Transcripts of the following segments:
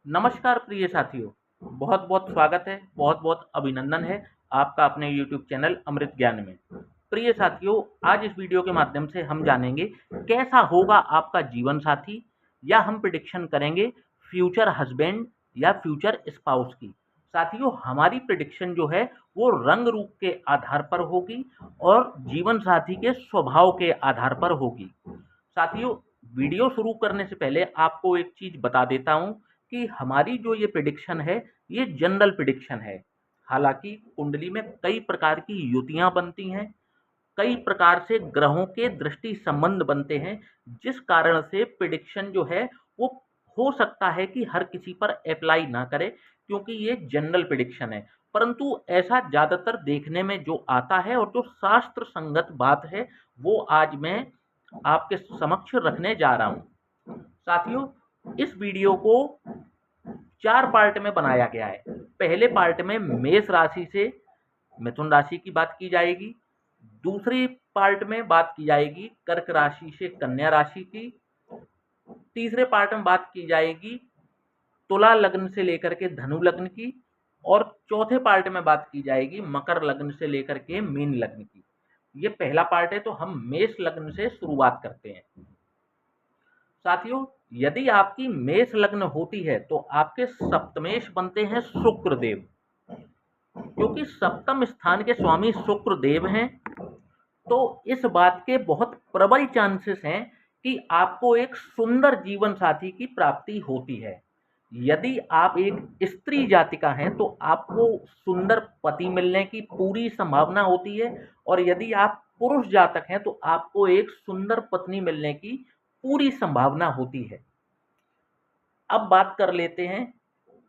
नमस्कार प्रिय साथियों, बहुत बहुत स्वागत है, बहुत बहुत अभिनंदन है आपका अपने YouTube चैनल अमृत ज्ञान में। प्रिय साथियों, आज इस वीडियो के माध्यम से हम जानेंगे कैसा होगा आपका जीवन साथी, या हम प्रिडिक्शन करेंगे फ्यूचर हस्बैंड या फ्यूचर स्पाउस की। साथियों, हमारी प्रिडिक्शन जो है वो रंग रूप के आधार पर होगी और जीवन साथी के स्वभाव के आधार पर होगी। साथियों, वीडियो शुरू करने से पहले आपको एक चीज बता देता हूं कि हमारी जो ये प्रिडिक्शन है, ये जनरल प्रिडिक्शन है। हालांकि कुंडली में कई प्रकार की युतियां बनती हैं, कई प्रकार से ग्रहों के दृष्टि संबंध बनते हैं, जिस कारण से प्रिडिक्शन जो है वो हो सकता है कि हर किसी पर अप्लाई ना करे, क्योंकि ये जनरल प्रिडिक्शन है। परंतु ऐसा ज्यादातर देखने में जो आता है और जो शास्त्र संगत बात है, वो आज मैं आपके समक्ष रखने जा रहा हूं। साथियों, इस वीडियो को 4 पार्ट में बनाया गया है। पहले पार्ट में मेष राशि से मिथुन राशि की बात की जाएगी। दूसरी पार्ट में बात की जाएगी कर्क राशि से कन्या राशि की। तीसरे पार्ट में बात की जाएगी तुला लग्न से लेकर के धनु लग्न की। और चौथे पार्ट में बात की जाएगी मकर लग्न से लेकर के मीन लग्न की। ये पहला पार्ट है, तो हम मेष लग्न से शुरुआत करते हैं। साथियों, यदि आपकी मेष लग्न होती है तो आपके सप्तमेश बनते हैं शुक्र देव, क्योंकि सप्तम स्थान के स्वामी शुक्र देव हैं। तो इस बात के बहुत प्रबल चांसेस हैं कि आपको एक सुंदर जीवन साथी की प्राप्ति होती है। यदि आप एक स्त्री जातिका हैं तो आपको सुंदर पति मिलने की पूरी संभावना होती है, और यदि आप पुरुष जातक हैं तो आपको एक सुंदर पत्नी मिलने की पूरी संभावना होती है। अब बात कर लेते हैं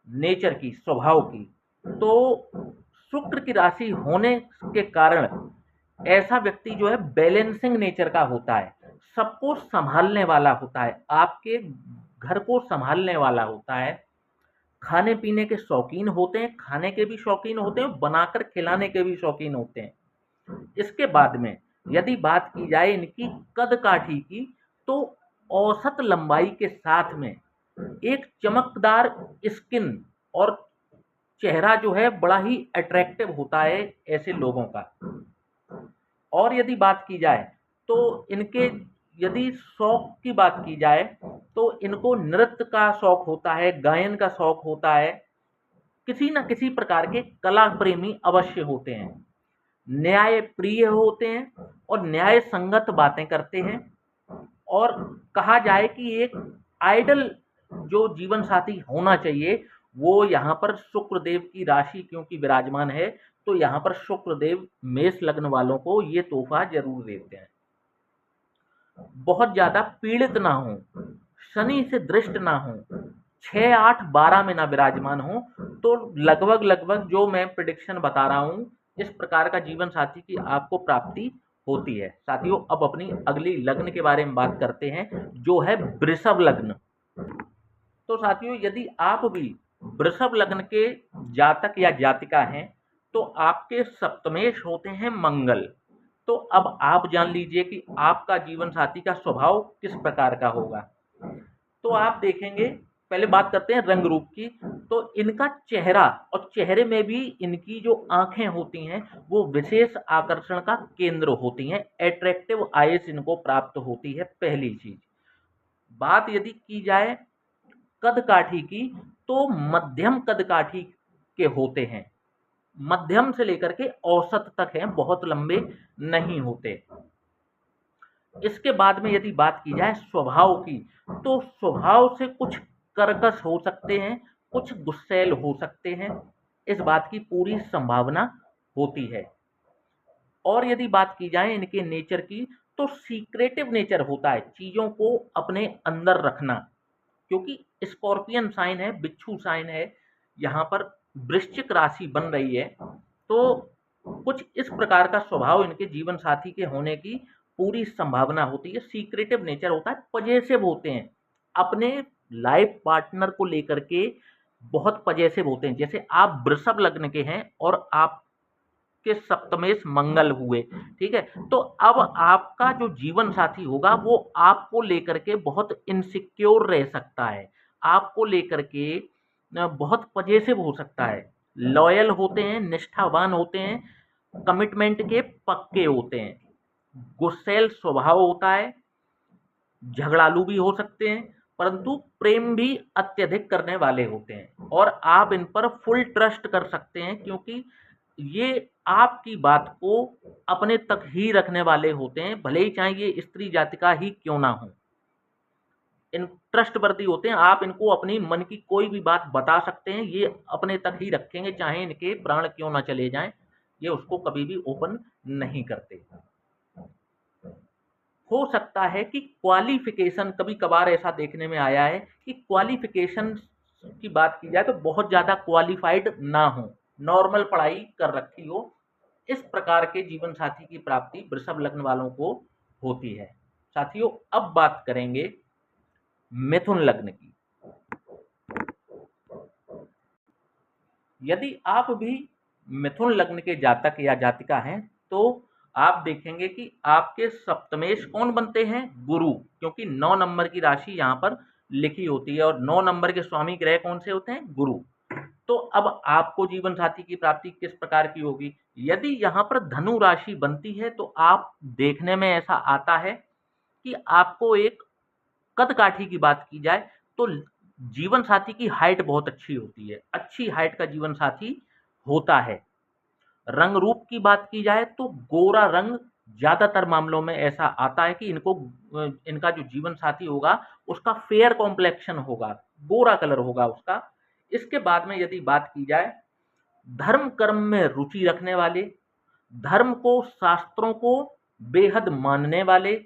नेचर की, स्वभाव की। तो शुक्र की राशि होने के कारण ऐसा व्यक्ति जो है बैलेंसिंग नेचर का होता है, सबको संभालने वाला होता है, आपके घर को संभालने वाला होता है, खाने पीने के शौकीन होते हैं, खाने के भी शौकीन होते हैं, बनाकर खिलाने के भी शौकीन होते हैं। इसके बाद में यदि बात की जाए इनकी कद काठी की, तो औसत लंबाई के साथ में एक चमकदार स्किन और चेहरा जो है बड़ा ही अट्रैक्टिव होता है ऐसे लोगों का। और यदि बात की जाए तो इनके यदि शौक की बात की जाए तो इनको नृत्य का शौक होता है, गायन का शौक होता है, किसी न किसी प्रकार के कला प्रेमी अवश्य होते हैं, न्याय प्रिय होते हैं और न्याय संगत बातें करते हैं। और कहा जाए कि एक आइडल जो जीवन साथी होना चाहिए, वो यहाँ पर शुक्र देव की राशि क्योंकि विराजमान है, तो यहाँ पर शुक्र देव मेष लग्न वालों को ये तोहफा जरूर देते हैं। बहुत ज्यादा पीड़ित ना हो, शनि से दृष्ट ना हो, 6, 8, 12 में ना विराजमान हो, तो लगभग लगभग जो मैं प्रिडिक्शन बता रहा हूँ, इस प्रकार का जीवन साथी की आपको प्राप्ति होती है। साथियों, अब अपनी अगली लग्न के बारे में बात करते हैं, जो है वृषभ लग्न। तो साथियों, यदि आप भी वृषभ लग्न के जातक या जातिका हैं तो आपके सप्तमेश होते हैं मंगल। तो अब आप जान लीजिए कि आपका जीवन साथी का स्वभाव किस प्रकार का होगा। तो आप देखेंगे, पहले बात करते हैं रंग रूप की। तो इनका चेहरा और चेहरे में भी इनकी जो आंखें होती हैं वो विशेष आकर्षण का केंद्र होती हैं, एट्रैक्टिव आइज इनको प्राप्त होती है। पहली चीज, बात यदि की जाए कद काठी की, तो मध्यम कद काठी के होते हैं, मध्यम से लेकर के औसत तक हैं, बहुत लंबे नहीं होते। इसके बाद में यदि बात की जाए स्वभाव की, तो स्वभाव से कुछ कर्कश हो सकते हैं, कुछ गुस्सैल हो सकते हैं, इस बात की पूरी संभावना होती है। और यदि बात की जाए इनके नेचर की, तो सीक्रेटिव नेचर होता है, चीजों को अपने अंदर रखना, क्योंकि स्कॉर्पियन साइन है, बिच्छू साइन है, यहाँ पर वृश्चिक राशि बन रही है। तो कुछ इस प्रकार का स्वभाव इनके जीवन साथी के होने की पूरी संभावना होती है। सीक्रेटिव नेचर होता है, पजेसिव होते हैं, अपने लाइफ पार्टनर को लेकर के बहुत पजेसिव होते हैं। जैसे आप वृषभ लग्न के हैं और आपके सप्तमेश मंगल हुए, ठीक है, तो अब आपका जो जीवन साथी होगा वो आपको लेकर के बहुत इनसिक्योर रह सकता है, आपको लेकर के बहुत पजेसिव हो सकता है, लॉयल होते हैं, निष्ठावान होते हैं, कमिटमेंट के पक्के होते हैं, गुस्सैल स्वभाव होता है, झगड़ालू भी हो सकते हैं, परंतु प्रेम भी अत्यधिक करने वाले होते हैं और आप इन पर फुल ट्रस्ट कर सकते हैं, क्योंकि ये आपकी बात को अपने तक ही रखने वाले होते हैं, भले ही चाहे ये स्त्री जाति का ही क्यों ना हो। इन ट्रस्टवर्दी होते हैं, आप इनको अपनी मन की कोई भी बात बता सकते हैं, ये अपने तक ही रखेंगे, चाहे इनके प्राण क्यों ना चले जाएं, ये उसको कभी भी ओपन नहीं करते। हो सकता है कि क्वालिफिकेशन, कभी कभार ऐसा देखने में आया है कि क्वालिफिकेशन की बात की जाए तो बहुत ज़्यादा क्वालिफाइड ना हो, नॉर्मल पढ़ाई कर रखी हो, इस प्रकार के जीवन साथी की प्राप्ति वृषभ लग्न वालों को होती है। साथियों, अब बात करेंगे मिथुन लग्न की। यदि आप भी मिथुन लग्न के जातक या जातिका हैं तो आप देखेंगे कि आपके सप्तमेश कौन बनते हैं? गुरु, क्योंकि 9 नंबर की राशि यहाँ पर लिखी होती है और 9 नंबर के स्वामी ग्रह कौन से होते हैं? गुरु। तो अब आपको जीवन साथी की प्राप्ति किस प्रकार की होगी? यदि यहाँ पर धनु राशि बनती है तो आप देखने में ऐसा आता है कि आपको एक कद काठी की बात की जाए तो जीवन साथी की हाइट बहुत अच्छी होती है, अच्छी हाइट का जीवन साथी होता है। रंग रूप की बात की जाए तो गोरा रंग ज्यादातर मामलों में ऐसा आता है कि इनका जो जीवन साथी होगा उसका फेयर कॉम्प्लेक्शन होगा, गोरा कलर होगा उसका। इसके बाद में यदि बात की जाए धर्म कर्म में रुचि रखने वाले, धर्म को शास्त्रों को बेहद मानने वाले,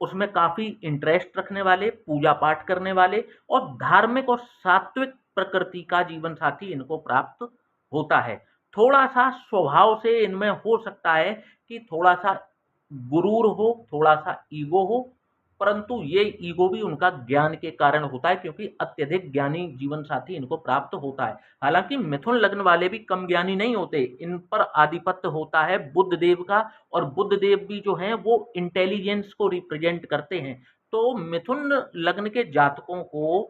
उसमें काफी इंटरेस्ट रखने वाले, पूजा पाठ करने वाले और धार्मिक और सात्विक प्रकृति का जीवन साथी इनको प्राप्त होता है। थोड़ा सा स्वभाव से इनमें हो सकता है कि थोड़ा सा गुरूर हो, थोड़ा सा ईगो हो, परंतु ये ईगो भी उनका ज्ञान के कारण होता है, क्योंकि अत्यधिक ज्ञानी जीवन साथी इनको प्राप्त होता है। हालांकि मिथुन लग्न वाले भी कम ज्ञानी नहीं होते, इन पर आधिपत्य होता है बुध देव का, और बुध देव भी जो हैं वो इंटेलिजेंस को रिप्रेजेंट करते हैं। तो मिथुन लग्न के जातकों को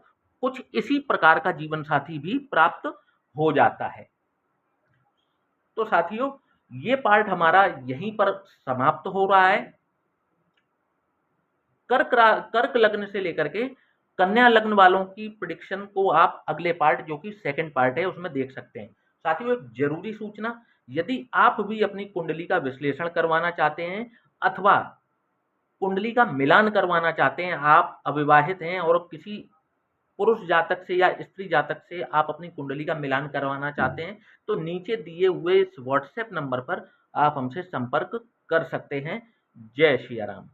कुछ इसी प्रकार का जीवन साथी भी प्राप्त हो जाता है। तो साथियों, ये पार्ट हमारा यहीं पर समाप्त हो रहा है। कर्क लग्न से लेकर के कन्या लग्न वालों की प्रिडिक्शन को आप अगले पार्ट, जो कि सेकंड पार्ट है, उसमें देख सकते हैं। साथियों, एक जरूरी सूचना, यदि आप भी अपनी कुंडली का विश्लेषण करवाना चाहते हैं अथवा कुंडली का मिलान करवाना चाहते हैं, आप अविवाहित हैं और किसी पुरुष जातक से या स्त्री जातक से आप अपनी कुंडली का मिलान करवाना चाहते हैं, तो नीचे दिए हुए इस व्हाट्सएप नंबर पर आप हमसे संपर्क कर सकते हैं। जय श्री राम।